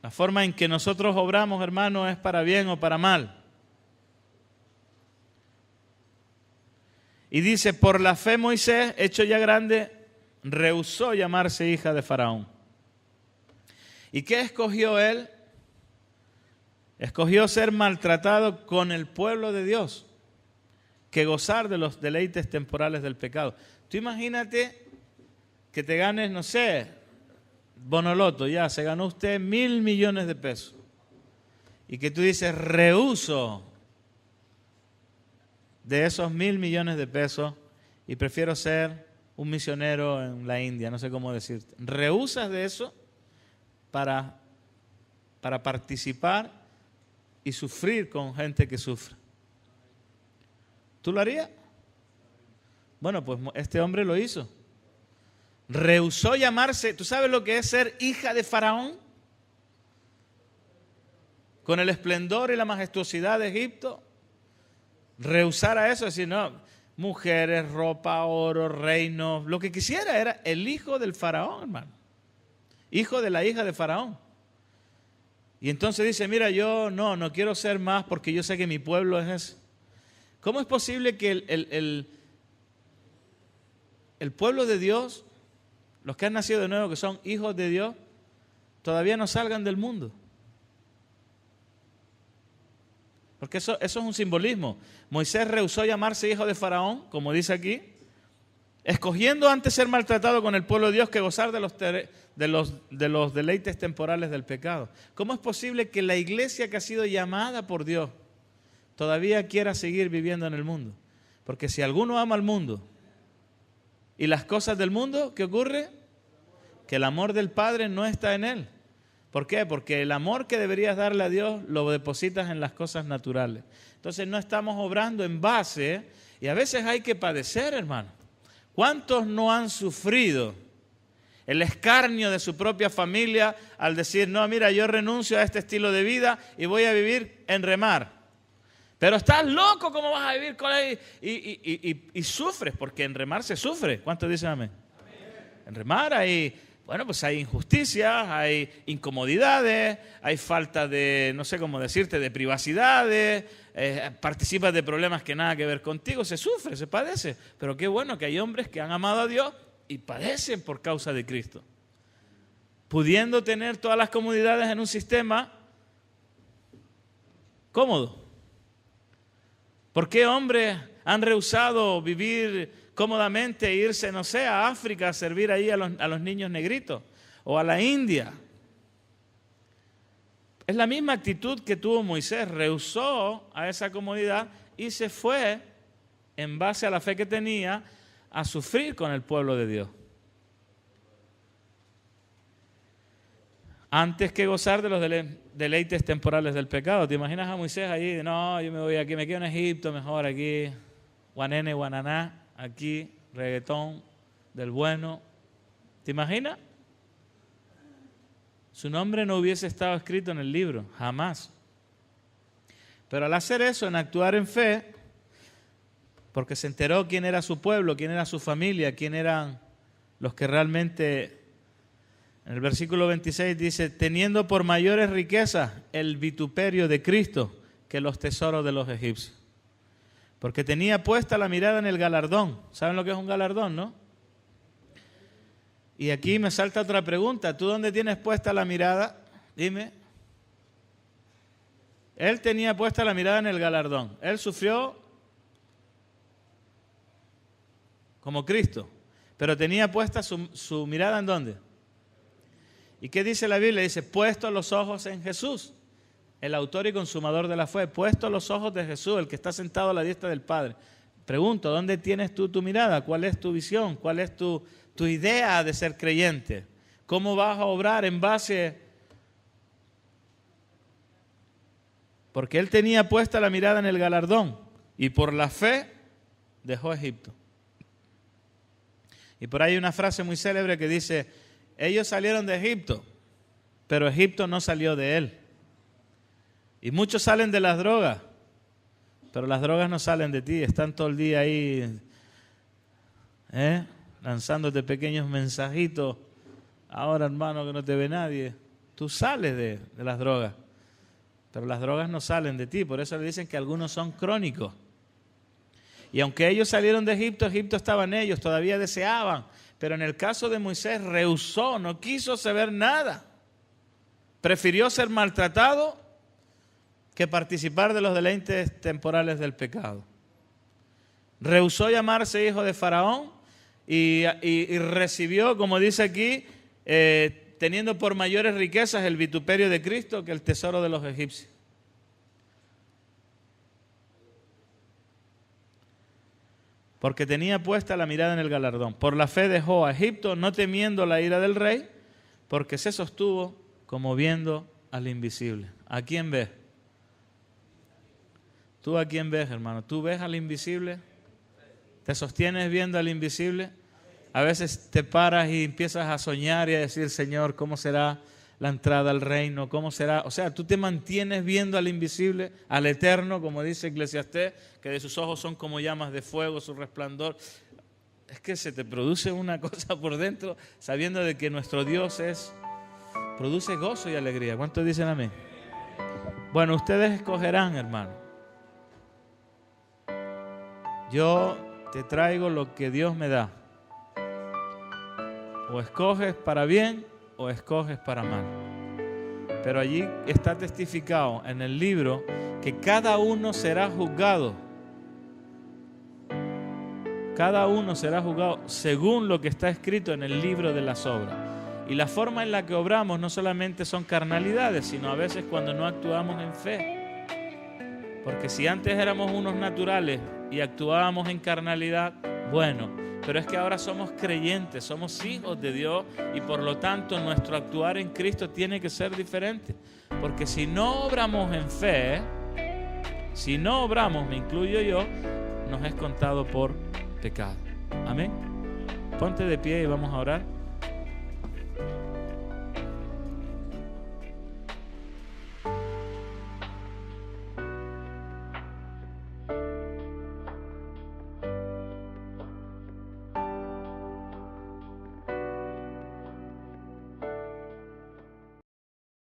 La forma en que nosotros obramos, hermano, es para bien o para mal. Y dice, por la fe Moisés, hecho ya grande, rehusó llamarse hija de Faraón. ¿Y qué escogió él? Escogió ser maltratado con el pueblo de Dios, que gozar de los deleites temporales del pecado. Tú imagínate que te ganes, no sé, Bonoloto, ya, se ganó usted 1.000 millones de pesos. Y que tú dices, rehuso de esos 1.000 millones de pesos y prefiero ser un misionero en la India, no sé cómo decirte. Rehusas de eso para participar y sufrir con gente que sufre. ¿Tú lo harías? Bueno, pues este hombre lo hizo. Rehusó llamarse, ¿tú sabes lo que es ser hija de Faraón? Con el esplendor y la majestuosidad de Egipto. Rehusar a eso, decir, no, mujeres, ropa, oro, reino, lo que quisiera era el hijo del Faraón, hermano. Hijo de la hija de Faraón. Y entonces dice, mira, yo no quiero ser más porque yo sé que mi pueblo es ese. ¿Cómo es posible que el pueblo de Dios, los que han nacido de nuevo, que son hijos de Dios, todavía no salgan del mundo? Porque eso es un simbolismo. Moisés rehusó llamarse hijo de Faraón, como dice aquí, escogiendo antes ser maltratado con el pueblo de Dios que gozar de los deleites temporales del pecado. ¿Cómo es posible que la iglesia que ha sido llamada por Dios todavía quiera seguir viviendo en el mundo? Porque si alguno ama al mundo y las cosas del mundo, ¿qué ocurre? Que el amor del Padre no está en él. ¿Por qué? Porque el amor que deberías darle a Dios lo depositas en las cosas naturales. Entonces no estamos obrando en base, y a veces hay que padecer, hermano. ¿Cuántos no han sufrido el escarnio de su propia familia al decir, no, mira, yo renuncio a este estilo de vida y voy a vivir en remar? Pero estás loco, ¿cómo vas a vivir con él? Y sufres, porque en remar se sufre. ¿Cuántos dicen amén? En remar hay... Bueno, pues hay injusticias, hay incomodidades, hay falta de, no sé cómo decirte, de privacidades, participas de problemas que nada que ver contigo, se sufre, se padece. Pero qué bueno que hay hombres que han amado a Dios y padecen por causa de Cristo. Pudiendo tener todas las comodidades en un sistema cómodo. ¿Por qué hombres han rehusado vivir cómodamente e irse, no sé, a África a servir ahí a los niños negritos o a la India? Es la misma actitud que tuvo Moisés, rehusó a esa comodidad y se fue en base a la fe que tenía a sufrir con el pueblo de Dios. Antes que gozar de los deleites temporales del pecado. ¿Te imaginas a Moisés allí? No, yo me voy aquí, me quedo en Egipto, mejor aquí, guanene, guananá. Aquí, reggaetón del bueno. ¿Te imaginas? Su nombre no hubiese estado escrito en el libro, jamás. Pero al hacer eso, en actuar en fe, porque se enteró quién era su pueblo, quién era su familia, quién eran los que realmente, en el versículo 26 dice, teniendo por mayores riquezas el vituperio de Cristo que los tesoros de los egipcios. Porque tenía puesta la mirada en el galardón. ¿Saben lo que es un galardón, no? Y aquí me salta otra pregunta. ¿Tú dónde tienes puesta la mirada? Dime. Él tenía puesta la mirada en el galardón. Él sufrió como Cristo. Pero tenía puesta su mirada ¿en dónde? ¿Y qué dice la Biblia? Dice, puesto los ojos en Jesús. El autor y consumador de la fe, puesto los ojos de Jesús, el que está sentado a la diestra del Padre. Pregunto, ¿dónde tienes tú tu mirada? ¿Cuál es tu visión? ¿Cuál es tu idea de ser creyente? ¿Cómo vas a obrar en base? Porque él tenía puesta la mirada en el galardón y por la fe dejó Egipto. Y por ahí hay una frase muy célebre que dice, ellos salieron de Egipto, pero Egipto no salió de él. Y muchos salen de las drogas, pero las drogas no salen de ti, están todo el día ahí lanzándote pequeños mensajitos. Ahora, hermano, que no te ve nadie. Tú sales de las drogas, pero las drogas no salen de ti. Por eso le dicen que algunos son crónicos. Y aunque ellos salieron de Egipto, Egipto estaba en ellos, todavía deseaban. Pero en el caso de Moisés rehusó, no quiso saber nada. Prefirió ser maltratado que participar de los deleites temporales del pecado. Rehusó llamarse hijo de Faraón y recibió, como dice aquí, teniendo por mayores riquezas el vituperio de Cristo que el tesoro de los egipcios. Porque tenía puesta la mirada en el galardón. Por la fe dejó a Egipto, no temiendo la ira del rey, porque se sostuvo como viendo al invisible. ¿A quién ves? ¿Tú a quién ves, hermano? ¿Tú ves al invisible? ¿Te sostienes viendo al invisible? A veces te paras y empiezas a soñar y a decir, Señor, ¿cómo será la entrada al reino? ¿Cómo será? O sea, tú te mantienes viendo al invisible, al eterno, como dice Eclesiastés, que de sus ojos son como llamas de fuego, su resplandor. Es que se te produce una cosa por dentro, sabiendo de que nuestro Dios produce gozo y alegría. ¿Cuántos dicen amén? Bueno, ustedes escogerán, hermano. Yo te traigo lo que Dios me da. O escoges para bien o escoges para mal. Pero allí está testificado en el libro que cada uno será juzgado. Cada uno será juzgado según lo que está escrito en el libro de las obras. Y la forma en la que obramos no solamente son carnalidades, sino a veces cuando no actuamos en fe. Porque si antes éramos unos naturales y actuábamos en carnalidad, bueno, pero es que ahora somos creyentes, somos hijos de Dios y por lo tanto nuestro actuar en Cristo tiene que ser diferente. Porque si no obramos en fe, si no obramos, me incluyo yo, nos es contado por pecado. Amén. Ponte de pie y vamos a orar.